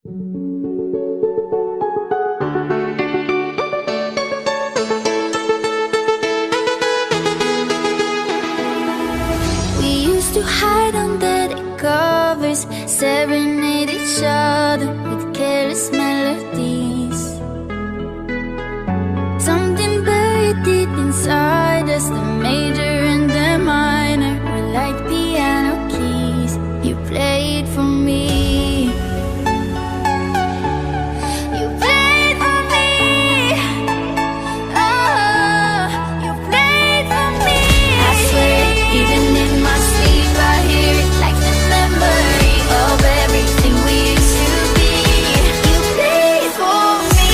We used to hide under the covers, serenade each other with careless melodies. Something buried deep inside us, the major and the minor were like piano keys. You played for me. You played for me. Oh, you played for me. I swear, even in my sleep, I hear it like the memory of everything we used to be. You played for me.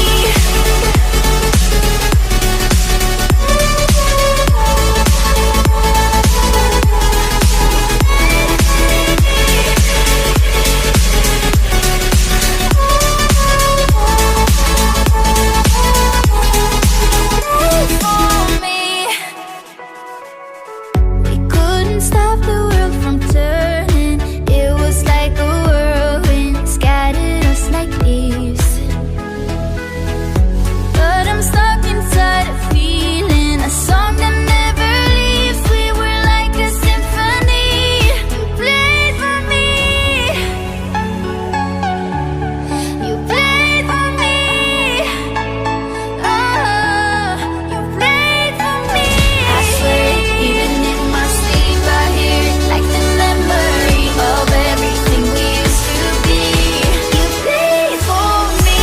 We couldn't stop the world from turning. It was like a whirlwind, scattered us like leaves. But I'm stuck inside a feeling, a song that never leaves. We were like a symphony. You played for me. You played for me. Oh, you played for me. I swear, even in my sleep, I hear it like the memory of everything we used to be. You played for me.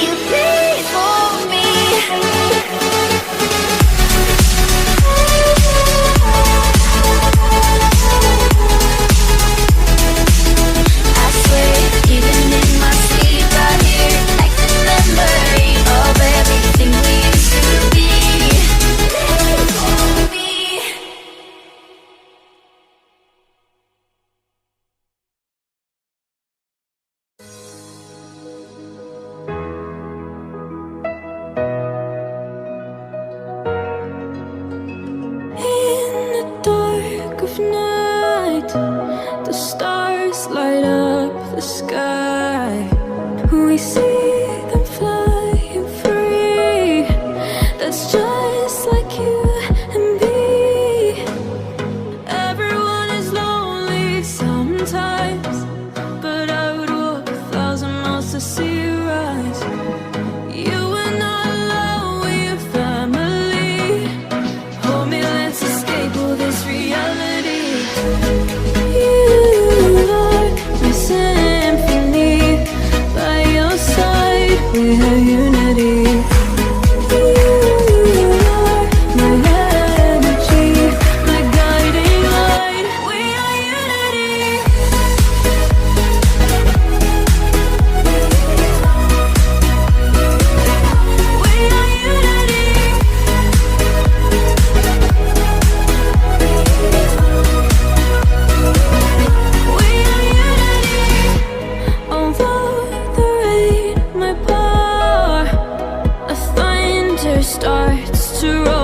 You played for me. I swear, even in my sleep, I hear it like the memory of everything we used to be. Played for me. In the dark of night, the stars light up the sky. We see them flying free. That's just like you and me. Everyone is lonely sometimes, but I would walk 1,000 miles to see you rise. You are not alone, we're family. Hold me, let's escape all this reality. You are my symphony. By your side, we have unity. You are my energy, my guiding light. We are unity. We are unity. We are unity. Although the rain might pour, a thunder starts to roll.